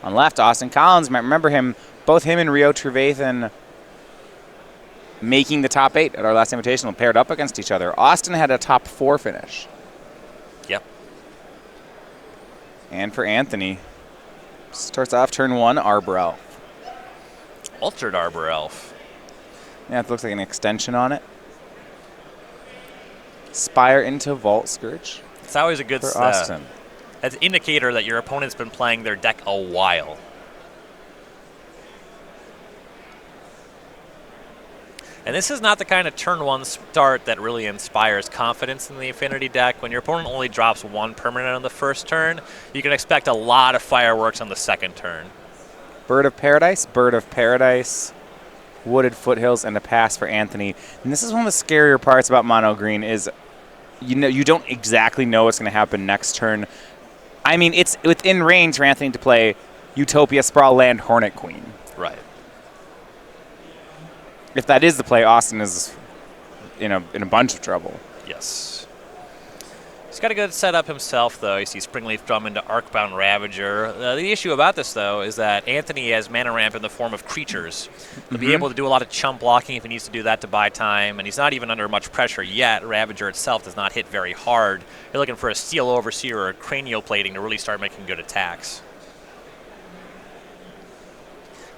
On left, Austin Collins. You might remember him. Both him and Rio Trevathan making the top 8 at our last Invitational, paired up against each other. Austin had a top 4 finish. Yep. And for Anthony, starts off turn 1, Arbor Elf. Altered Arbor Elf. Yeah, it looks like an extension on it. Spire into Vault Scourge. It's always a good for Austin. That's an indicator that your opponent's been playing their deck a while. And this is not the kind of turn 1 start that really inspires confidence in the Affinity deck. When your opponent only drops 1 permanent on the first turn, you can expect a lot of fireworks on the second turn. Bird of Paradise, Wooded Foothills, and a pass for Anthony. And this is one of the scarier parts about mono green is you don't exactly know what's going to happen next turn. I mean, it's within range for Anthony to play Utopia, Sprawl, Land, Hornet Queen. Right. If that is the play, Austin is in a bunch of trouble. Yes. He's got a good setup himself, though. You see Springleaf Drum into Arcbound Ravager. The issue about this, though, is that Anthony has mana ramp in the form of creatures. He'll be able to do a lot of chump blocking if he needs to do that to buy time, and he's not even under much pressure yet. Ravager itself does not hit very hard. You're looking for a Steel Overseer or a Cranial Plating to really start making good attacks.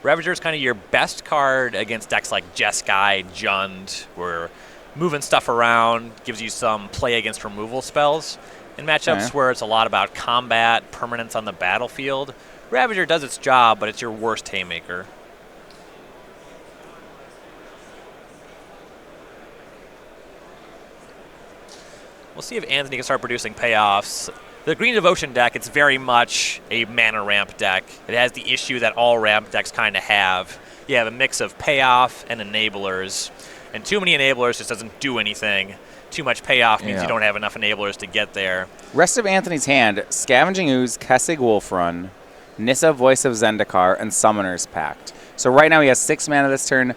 Ravager is kind of your best card against decks like Jeskai, Jund, where moving stuff around gives you some play against removal spells. In matchups where it's a lot about combat, permanence on the battlefield, Ravager does its job, but it's your worst haymaker. We'll see if Anthony can start producing payoffs. The Green Devotion deck, it's very much a mana ramp deck. It has the issue that all ramp decks kind of have. You have a mix of payoff and enablers. And too many enablers just doesn't do anything. Too much payoff means you don't have enough enablers to get there. Rest of Anthony's hand, Scavenging Ooze, Kessig Wolfrun, Nissa, Voice of Zendikar, and Summoner's Pact. So right now he has 6 mana this turn.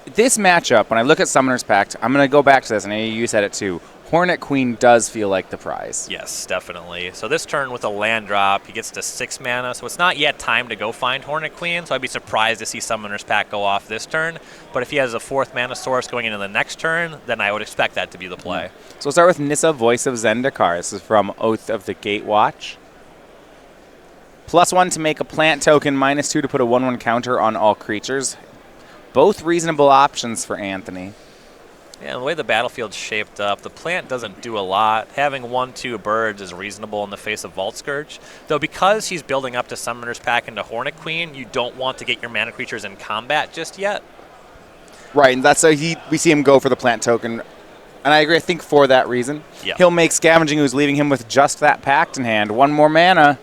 This matchup, when I look at Summoner's Pact, I'm going to go back to this, and you said it too. Hornet Queen does feel like the prize. Yes, definitely. So this turn with a land drop, he gets to 6 mana, so it's not yet time to go find Hornet Queen, so I'd be surprised to see Summoner's Pact go off this turn. But if he has a 4th mana source going into the next turn, then I would expect that to be the play. So we'll start with Nissa, Voice of Zendikar. This is from Oath of the Gatewatch. +1 to make a plant token, -2 to put a 1/1 counter on all creatures. Both reasonable options for Anthony. Yeah, the way the battlefield's shaped up, the plant doesn't do a lot. Having 1/2 birds is reasonable in the face of Vault Scourge. Though because he's building up to Summoner's Pact into Hornet Queen, you don't want to get your mana creatures in combat just yet. Right, and that's we see him go for the plant token. And I agree, I think for that reason. Yep. He'll make Scavenging Ooze, leaving him with just that pact in hand. 1 more mana.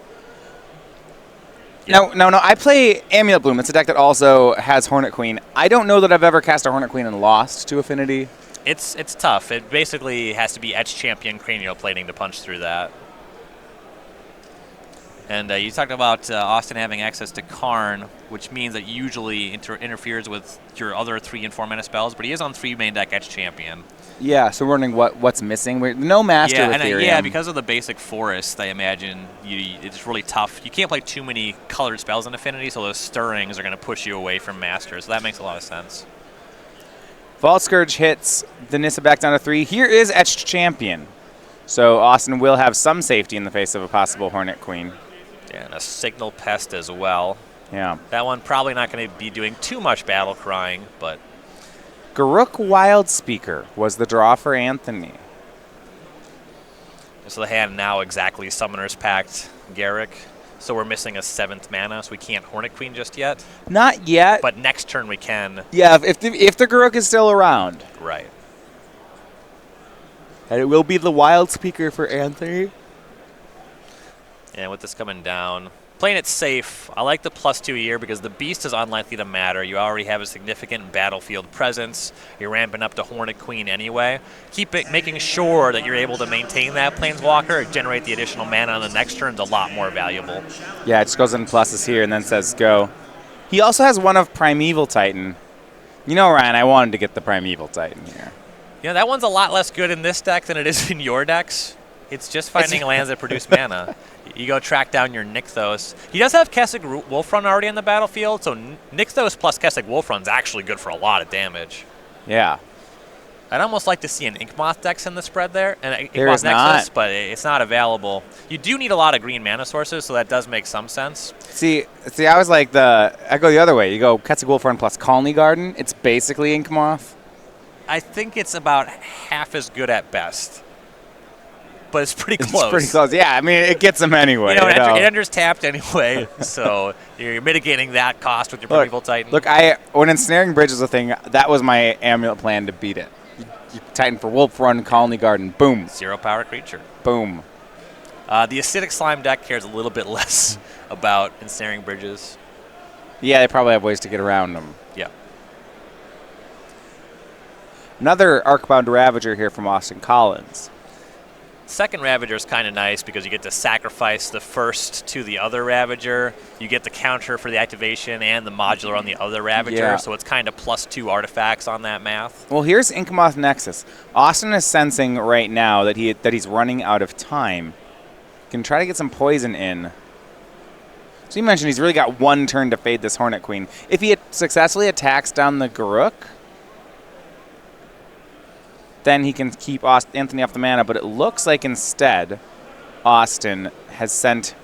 Yep. No, I play Amulet Bloom. It's a deck that also has Hornet Queen. I don't know that I've ever cast a Hornet Queen and lost to Affinity. It's tough. It basically has to be Etch Champion Cranial Plating to punch through that. And you talked about Austin having access to Karn, which means that usually interferes with your other 3 and 4 mana spells, but he is on 3 main deck Etch Champion. Yeah, so we're wondering what's missing. No Master with Ethereum. Yeah, because of the basic forest, I imagine it's really tough. You can't play too many colored spells in Affinity, so those stirrings are going to push you away from Master, so that makes a lot of sense. Vault Scourge hits the Nissa back down to 3. Here is Etched Champion. So Austin will have some safety in the face of a possible Hornet Queen. Yeah, and a Signal Pest as well. Yeah. That one probably not going to be doing too much battle crying, but... Garruk Wildspeaker was the draw for Anthony. So the hand now exactly Summoner's Pact, Garruk. So we're missing a 7th mana, so we can't Hornet Queen just yet. Not yet. But next turn we can. Yeah, if the Garruk is still around. Right. And it will be the Wildspeaker for Anthony. And with this coming down, playing it safe, I like the +2 here because the Beast is unlikely to matter. You already have a significant battlefield presence. You're ramping up to Hornet Queen anyway. Making sure that you're able to maintain that Planeswalker, generate the additional mana on the next turn is a lot more valuable. Yeah, it just goes in pluses here and then says go. He also has one of Primeval Titan. You know, Ryan, I wanted to get the Primeval Titan here. You know, that one's a lot less good in this deck than it is in your decks. It's just finding lands that produce mana. You go track down your Nykthos. He does have Kessig Wolfrun already on the battlefield, so Nykthos plus Kessig Wolfrun is actually good for a lot of damage. Yeah. I'd almost like to see an Inkmoth Dex in the spread there, and There Inkmoth is Nexus, not. but it's not available. You do need a lot of green mana sources, so that does make some sense. See, I was like I go the other way. You go Kessig Wolfrun plus Colony Garden. It's basically Inkmoth. I think it's about half as good at best, but it's pretty close. It's pretty close. Yeah, I mean, it gets them anyway. It enters tapped anyway, so you're mitigating that cost with your Primeval Titan. Look, when Ensnaring Bridge was a thing, that was my amulet plan to beat it. You Titan for Wolfrun, Colony Garden, boom. 0 power creature. Boom. The Acidic Slime deck cares a little bit less about Ensnaring Bridges. Yeah, they probably have ways to get around them. Yeah. Another Arcbound Ravager here from Austin Collins. Second Ravager is kind of nice because you get to sacrifice the first to the other Ravager. You get the counter for the activation and the modular on the other Ravager, so it's kind of +2 artifacts on that math. Well, here's Inkmoth Nexus. Austin is sensing right now that he's running out of time. Can try to get some poison in. So you mentioned he's really got one turn to fade this Hornet Queen. If he successfully attacks down the Garruk, then he can keep Anthony off the mana, but it looks like instead Austin has sent...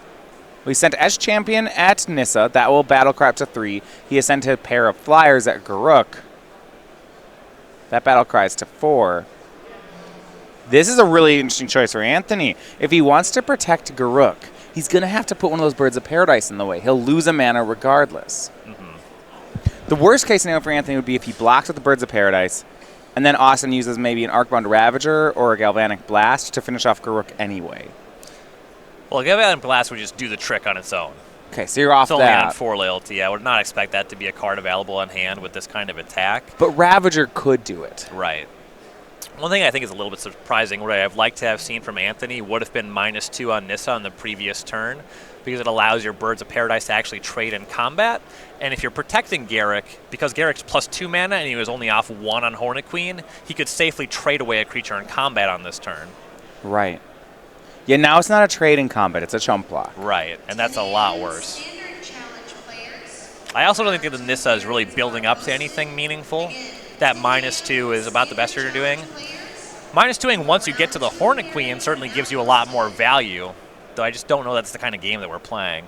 Well, he sent Esh Champion at Nissa. That will battlecry up to 3. He has sent a pair of Flyers at Garruk. That battlecries to 4. This is a really interesting choice for Anthony. If he wants to protect Garruk, he's going to have to put one of those Birds of Paradise in the way. He'll lose a mana regardless. The worst case scenario for Anthony would be if he blocks with the Birds of Paradise, and then Austin uses maybe an Arcbound Ravager or a Galvanic Blast to finish off Garruk anyway. Well, Galvanic Blast would just do the trick on its own. Okay, so you're off It's only that. on 4 loyalty. I would not expect that to be a card available on hand with this kind of attack. But Ravager could do it. Right. One thing I think is a little bit surprising, what I've liked to have seen from Anthony would have been -2 on Nissa on the previous turn, because it allows your Birds of Paradise to actually trade in combat. And if you're protecting Garruk, because Garruk's +2 mana and he was only off 1 on Hornet Queen, he could safely trade away a creature in combat on this turn. Right. Yeah, now it's not a trade in combat, it's a chump block. Right, and that's a lot worse. I also don't think that the Nissa is really building up to anything meaningful. That -2 is about the best you're doing. -2ing once you get to the Hornet Queen certainly gives you a lot more value, though I just don't know that's the kind of game that we're playing.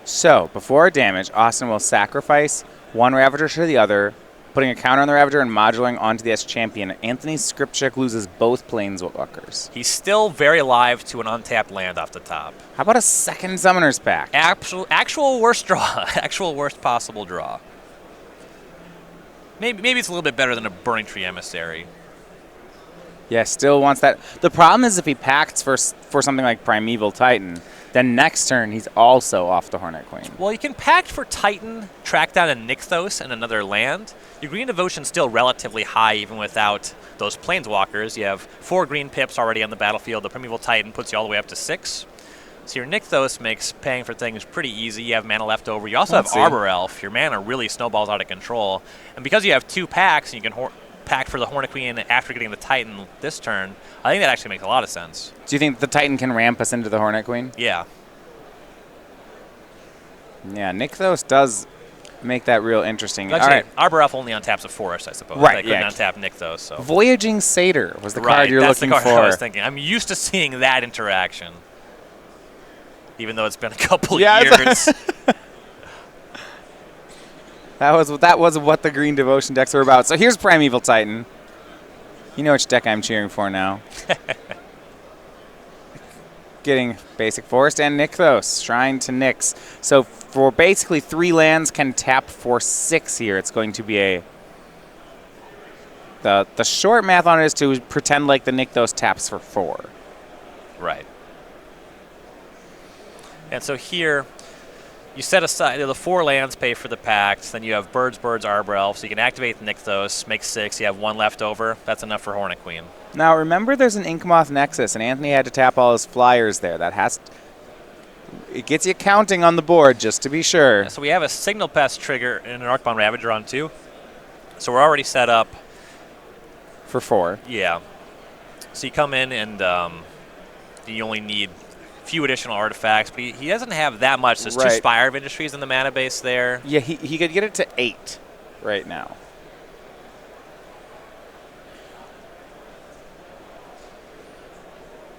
So, before damage, Austin will sacrifice one Ravager to the other, putting a counter on the Ravager and modulating onto the S Champion. Anthony Skrzypczak loses both Planeswalkers. He's still very alive to an untapped land off the top. How about a second Summoner's Pact? Actual worst draw. Actual worst possible draw. Maybe it's a little bit better than a Burning Tree Emissary. Yeah, still wants that. The problem is if he pacts for something like Primeval Titan, then next turn he's also off the Hornet Queen. Well, you can pact for Titan, track down a Nykthos and another land. Your green devotion's still relatively high even without those Planeswalkers. You have 4 green pips already on the battlefield. The Primeval Titan puts you all the way up to 6. So your Nykthos makes paying for things pretty easy. You have mana left over. You also have Arbor Elf. Your mana really snowballs out of control. And because you have 2 packs and you can pack for the Hornet Queen after getting the Titan this turn, I think that actually makes a lot of sense. Do you think the Titan can ramp us into the Hornet Queen? Yeah. Yeah, Nykthos does make that real interesting. Actually, all right. Arbor Elf only untaps a forest, I suppose. Right, I couldn't yeah. untap Nykthos. So. Voyaging Satyr was the card you're that's looking the card for. I was thinking. I'm used to seeing that interaction, even though it's been a couple Yeah, years. That was what the green devotion decks were about. So here's Primeval Titan. You know which deck I'm cheering for now. Getting Basic Forest and Nykthos, Shrine to Nyx. So for basically 3 lands can tap for 6 here. It's going to be the short math on it is to pretend like the Nykthos taps for 4. Right. And so here, you set aside the 4 lands, pay for the pact. Then you have Birds, Arbor Elf. So you can activate the Nykthos, make 6. You have 1 left over. That's enough for Hornet Queen. Now remember, there's an Inkmoth Nexus, and Anthony had to tap all his Flyers there. It gets you counting on the board just to be sure. Yeah, so we have a Signal Pest trigger and an Arcbound Ravager on 2. So we're already set up for 4. Yeah. So you come in and you only need a few additional artifacts, but he doesn't have that much. There's 2 Right. Spire of Industries in the mana base there. Yeah, he could get it to 8 right now.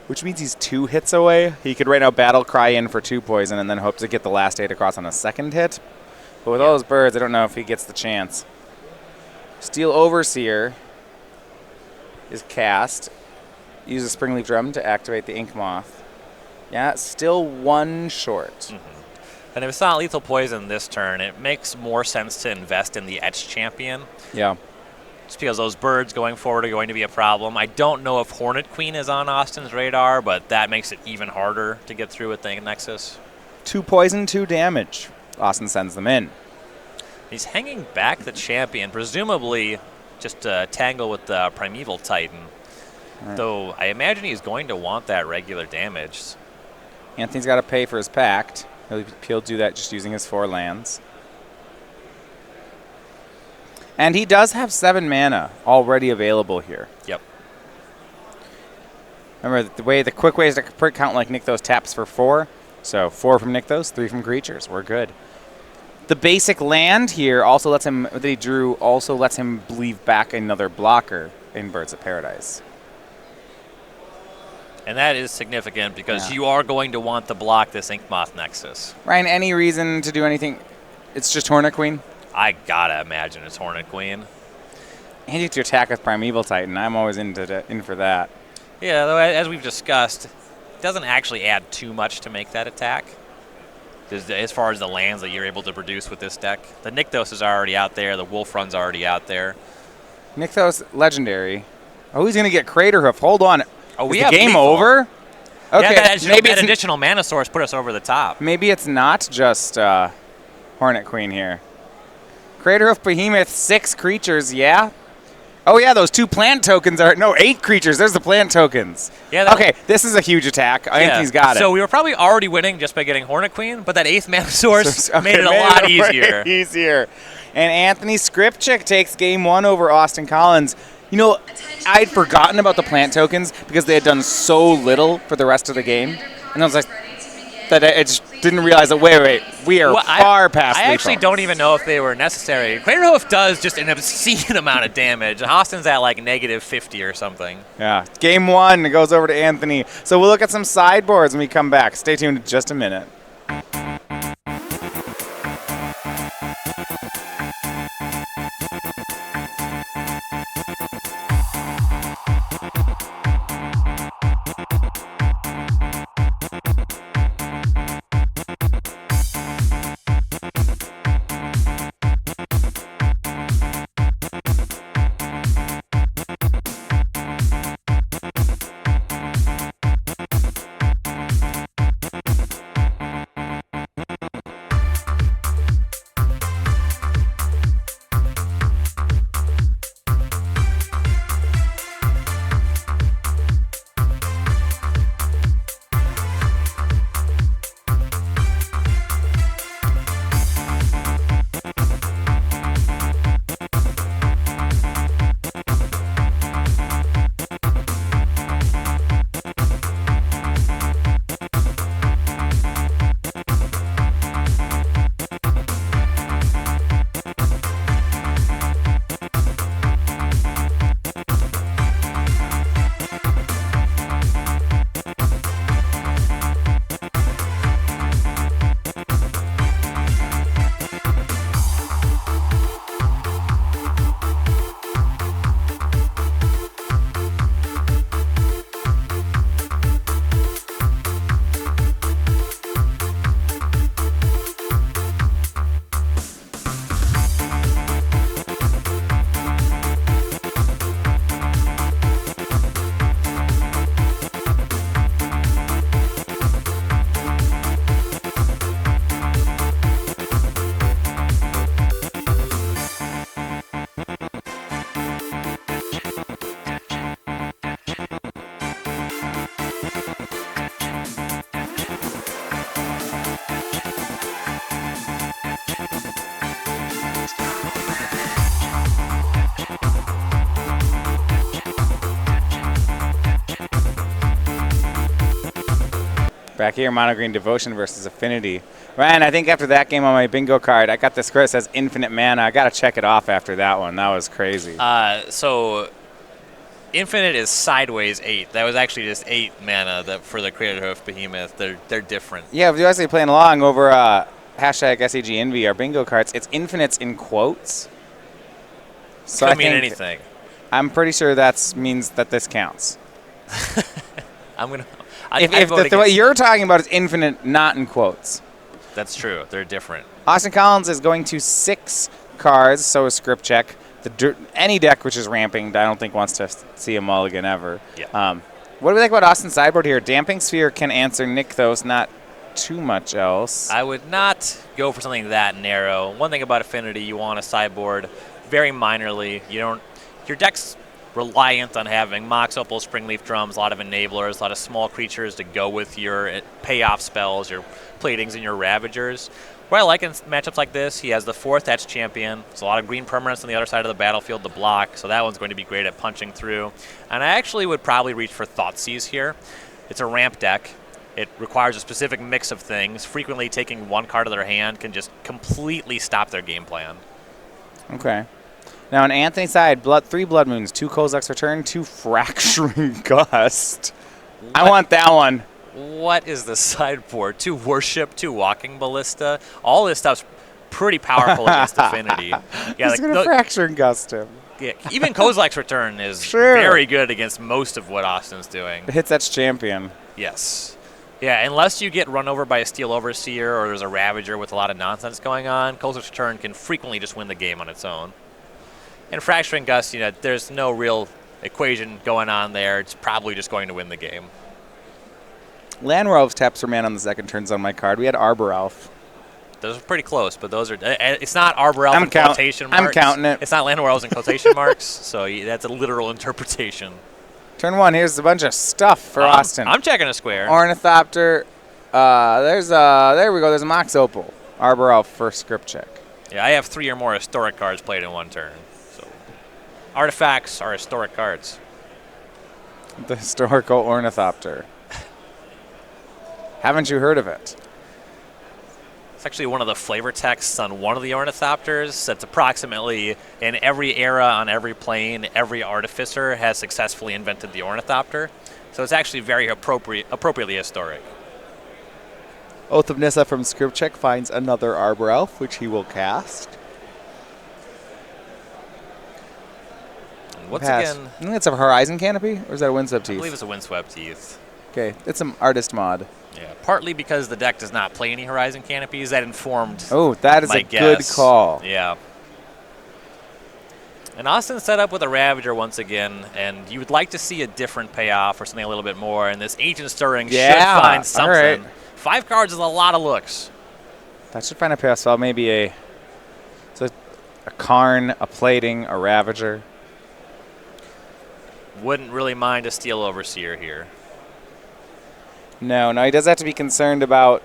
Which means he's 2 hits away. He could right now Battle Cry in for 2 poison and then hope to get the last 8 across on a second hit. But with all those birds, I don't know if he gets the chance. Steel Overseer is cast. Use a Springleaf Drum to activate the Ink Moth. Yeah, still 1 short. And if it's not lethal poison this turn, it makes more sense to invest in the Etch Champion. Yeah. Just because those birds going forward are going to be a problem. I don't know if Hornet Queen is on Austin's radar, but that makes it even harder to get through with the Nexus. 2 poison, 2 damage. Austin sends them in. He's hanging back the champion, presumably just to tangle with the Primeval Titan. Right. Though I imagine he's going to want that regular damage. Anthony's got to pay for his pact. He'll do that just using his 4 lands. And he does have 7 mana already available here. Yep. Remember, the quick way is to count like Nykthos taps for 4. So 4 from Nykthos, 3 from creatures. We're good. The basic land here also lets him, that he drew, also lets him leave back another blocker in Birds of Paradise. And that is significant because you are going to want to block this Inkmoth Nexus. Ryan, any reason to do anything? It's just Hornet Queen? I gotta imagine it's Hornet Queen. And you to attack with Primeval Titan. I'm always in for that. Yeah, though as we've discussed, it doesn't actually add too much to make that attack. As far as the lands that you're able to produce with this deck. The Nykthos is already out there. The Wolf Run's already out there. Nykthos Legendary. Oh, he's going to get Crater Hoof. Hold on. Oh, we Is have the game lethal. over? Okay, Yeah, maybe that it's additional mana source put us over the top. maybe it's not just Hornet Queen here. Crater Hoof Behemoth, 6 creatures, yeah? Oh, yeah, those 2 plant tokens are... No, 8 creatures. There's the plant tokens. Yeah, Okay, this is a huge attack. Anthony's got it. So we were probably already winning just by getting Hornet Queen, but that 8th mana source made it a way lot easier. easier. And Anthony Skrzypczak takes game 1 over Austin Collins. You know, I'd forgotten about the plant tokens because they had done so little for the rest of the game. And I was like, that I just didn't realize that, wait, we are far past I actually lethal. don't even know if they were necessary. Craterhoof does just an obscene amount of damage. Austin's at like -50 or something. Yeah, game 1 goes over to Anthony. So we'll look at some sideboards when we come back. Stay tuned in just a minute. Back here, Mono Green Devotion versus Affinity. Ryan, I think after that game on my bingo card, I got this card that says Infinite Mana. I got to check it off after that one. That was crazy. So Infinite is sideways 8. That was actually just 8 mana for the Crater Hoof Behemoth. They're different. Yeah, if you're actually playing along over hashtag SCGINVI, our bingo cards, it's infinites in quotes. So Could mean anything. I'm pretty sure that means that this counts. If what you're talking about is infinite, not in quotes. That's true. They're different. Austin Collins is going to 6 cards, so is Skrzypczak. Any deck which is ramping, I don't think wants to see a mulligan ever. Yeah. What do we think about Austin's sideboard here? Damping Sphere can answer Nykthos, not too much else. I would not go for something that narrow. One thing about Affinity, you want a sideboard very minorly. Your deck's reliant on having Mox Opal, Springleaf Drums, a lot of enablers, a lot of small creatures to go with your payoff spells, your Platings, and your Ravagers. What I like in matchups like this, he has the 4th Etched Champion. There's a lot of green permanents on the other side of the battlefield to block, so that one's going to be great at punching through. And I actually would probably reach for Thoughtseize here. It's a ramp deck. It requires a specific mix of things. Frequently taking one card of their hand can just completely stop their game plan. Okay. Now on Anthony's side, 3 Blood Moons, 2 Kozak's Return, 2 Fracturing Gust. I want that one. What is the sideboard? 2 Worship, 2 Walking Ballista. All this stuff's pretty powerful against Affinity. Yeah, He's going to Fracturing Gust him. Yeah, even Kozak's Return is very good against most of what Austin's doing. It hits Etched Champion. Yes. Yeah, unless you get run over by a Steel Overseer or there's a Ravager with a lot of nonsense going on, Kozak's Return can frequently just win the game on its own. And Fracturing Gust, there's no real equation going on there. It's probably just going to win the game. Land Elves taps for mana on the second turns on my card. We had Arbor Elf. Those are pretty close, but those are. It's not Arbor Elf in quotation marks. I'm counting it. It's not Land Elves in quotation marks, so that's a literal interpretation. Turn 1. Here's a bunch of stuff for Austin. I'm checking a square. Ornithopter. There we go. There's a Mox Opal. Arbor Elf for Skrzypczak. Yeah, I have 3 or more historic cards played in one turn. So, artifacts are historic cards. The historical Ornithopter. Haven't you heard of it? It's actually one of the flavor texts on one of the Ornithopters. That's approximately in every era, on every plane, every artificer has successfully invented the Ornithopter. So it's actually very appropriately historic. Oath of Nissa from Skrzypczak finds another Arbor Elf, which he will cast. And once again, I think that's a Horizon Canopy, or is that a Windswept Teeth? I believe it's a Windswept Teeth. Okay, it's an artist mod. Yeah, partly because the deck does not play any Horizon Canopies. That informed that is my a guess. Good call. Yeah. And Austin set up with a Ravager once again, and you would like to see a different payoff or something a little bit more, and this Ancient Stirring should find something. All right. 5 cards is a lot of looks. That should find a payoff spell. Maybe a Karn, a Plating, a Ravager. Wouldn't really mind a Steel Overseer here. No, he does have to be concerned about,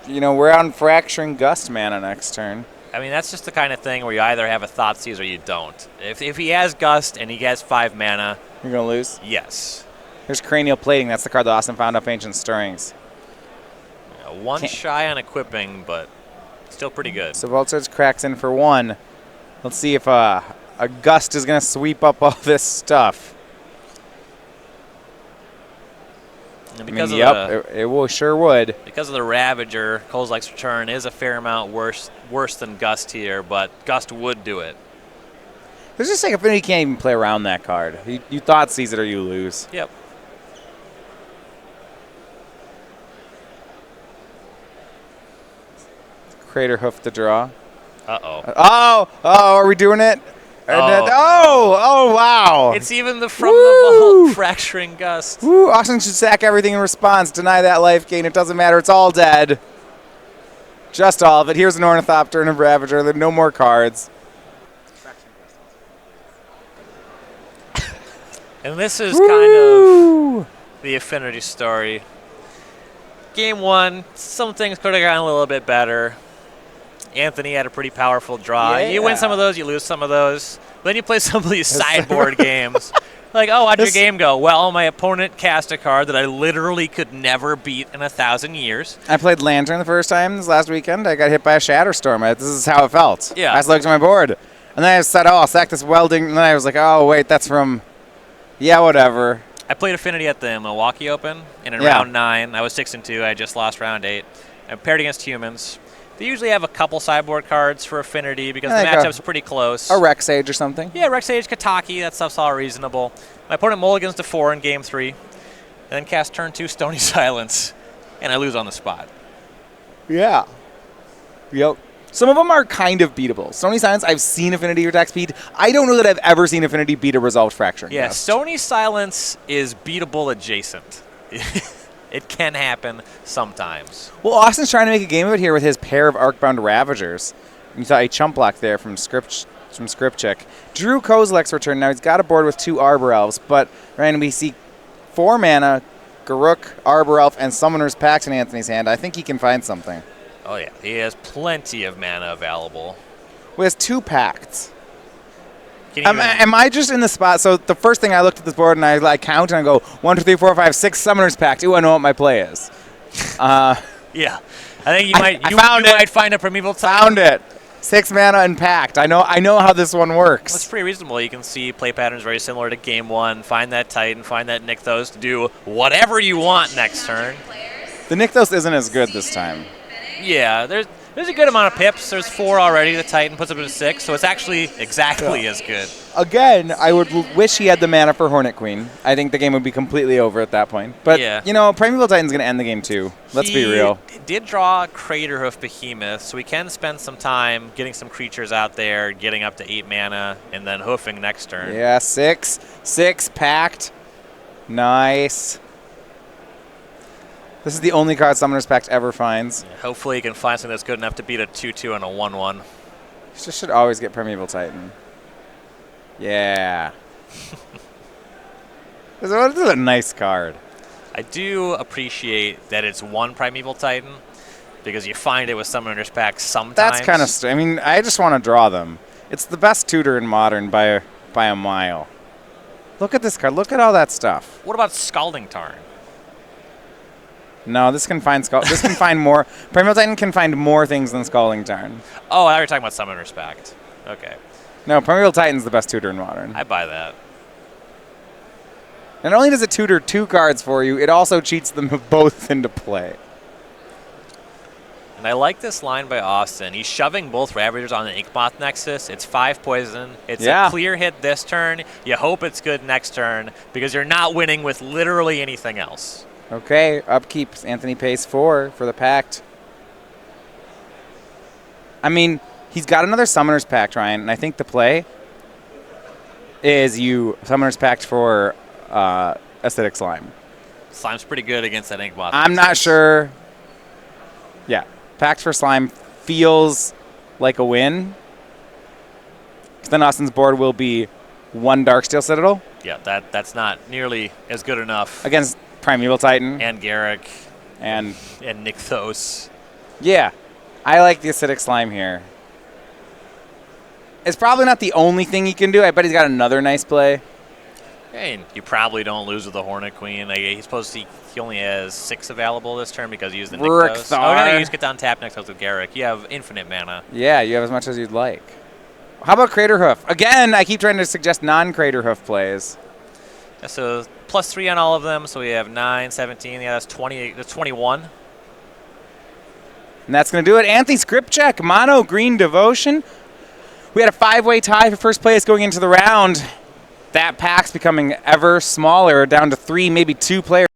we're on Fracturing Gust mana next turn. I mean, that's just the kind of thing where you either have a Thoughtseize or you don't. If he has Gust and he has 5 mana... You're going to lose? Yes. Here's Cranial Plating. That's the card that Austin found off Ancient Stirrings. One shy on equipping, but still pretty good. So Voltage cracks in for 1. Let's see if a Gust is going to sweep up all this stuff. And because it sure would. Because of the Ravager, Kozak's Return is a fair amount worse than Gust here, but Gust would do it. There's just like Affinity can't even play around that card. You Thoughtseize it or you lose. Yep. Crater Hoof to draw. Uh-oh. Are we doing it? Oh, wow. It's even the From the Vault Fracturing Gust. Woo, Austin should sack everything in response. Deny that life gain. It doesn't matter. It's all dead. Just all of it. Here's an Ornithopter and a Ravager. There are no more cards. And this is kind of the Affinity story. Game 1, some things could have gotten a little bit better. Anthony had a pretty powerful draw. Yeah. You win some of those, you lose some of those. Then you play some of these sideboard games Like, oh, how'd your game go? Well, my opponent cast a card that I literally could never beat in 1,000 years. I played Lantern the first time this last weekend. I got hit by a Shatterstorm. This is how it felt. Yeah. I just looked at my board. And then I said, oh, I'll sack this welding. And then I was like, oh, wait, that's from, yeah, whatever. I played Affinity at the Milwaukee Open, and in round 9, I was 6-2. I just lost round 8. I paired against humans. They usually have a couple sideboard cards for Affinity because the matchup's pretty close. A Rex Sage or something. Yeah, Rex Sage, Kataki, that stuff's all reasonable. My opponent mulligans to 4 in game 3, and then cast turn 2 Stony Silence, and I lose on the spot. Yeah. Yep. Some of them are kind of beatable. Stony Silence, I've seen Affinity attack speed. I don't know that I've ever seen Affinity beat a Resolved Fracturing. Yeah, Ghost. Stony Silence is beatable adjacent. It can happen sometimes. Well, Austin's trying to make a game of it here with his pair of Arcbound Ravagers. You saw a chump block there from Skrzypczak. Drew Kozilek's return. Now he's got a board with 2 Arbor Elves, but randomly we see 4 mana, Garruk, Arbor Elf, and Summoner's Pact in Anthony's hand. I think he can find something. Oh, yeah. He has plenty of mana available. Well, he has 2 Pacts. Am I just in the spot? So the first thing I looked at this board and I count and I go 1, 2, 3, 4, 5, 6 Summoner's Pact. Ooh, I know what my play is. Yeah, I think you might find a Primeval Titan. Found it. 6 mana and Pact. I know how this one works. It's pretty reasonable. You can see play patterns very similar to game 1. Find that Titan, find that Nykthos to do whatever you want next turn. The Nykthos isn't as good this time. Yeah, there's a good amount of pips. There's 4 already. The Titan puts up to 6, so it's actually exactly as good. Again, I would wish he had the mana for Hornet Queen. I think the game would be completely over at that point. But, Primeval Titan's going to end the game too. Let's be real. He did draw Craterhoof Behemoth, so we can spend some time getting some creatures out there, getting up to 8 mana, and then hoofing next turn. Yeah, 6 Pact. Nice. This is the only card Summoner's Pact ever finds. Yeah, hopefully you can find something that's good enough to beat a 2-2 and a 1-1. You just should always get Primeval Titan. Yeah. This is a nice card. I do appreciate that it's 1 Primeval Titan, because you find it with Summoner's Pact sometimes. That's kind of I mean, I just want to draw them. It's the best tutor in Modern by a mile. Look at this card. Look at all that stuff. What about Scalding Tarn? No, this can find more. Primeval Titan can find more things than Scalding Tarn. Oh, I thought you were talking about Summoner's Pact. Okay. No, Primeval Titan's the best tutor in Modern. I buy that. Not only does it tutor 2 cards for you, it also cheats them both into play. And I like this line by Austin. He's shoving both Ravagers on the Inkmoth Nexus. It's 5 poison. It's a clear hit this turn. You hope it's good next turn, because you're not winning with literally anything else. Okay, upkeep. Anthony pays 4 for the Pact. I mean, he's got another Summoner's Pact, Ryan, and I think the play is you Summoner's Pact for Acidic Slime. Slime's pretty good against that Inkmoth. I'm not sure. Yeah, Pact for Slime feels like a win. Then Austin's board will be 1 Darksteel Citadel. Yeah, that's not nearly as good enough. Against Primeval Titan. And Garruk. And Nykthos. Yeah, I like the Acidic Slime here. It's probably not the only thing he can do. I bet he's got another nice play. And you probably don't lose with the Hornet Queen. He's supposed to. He only has 6 available this turn because he used the Nykthos. Oh, no, you just get down tap Nykthos with Garruk. You have infinite mana. Yeah, you have as much as you'd like. How about Craterhoof? Again, I keep trying to suggest non-Craterhoof plays. Yeah, so +3 on all of them. So we have 9, 17. Yeah, that's 20. That's 21. And that's going to do it. Anthony Skrzypczak, Mono Green Devotion. We had a 5-way tie for first place going into the round. That pack's becoming ever smaller, down to 3, maybe 2 players.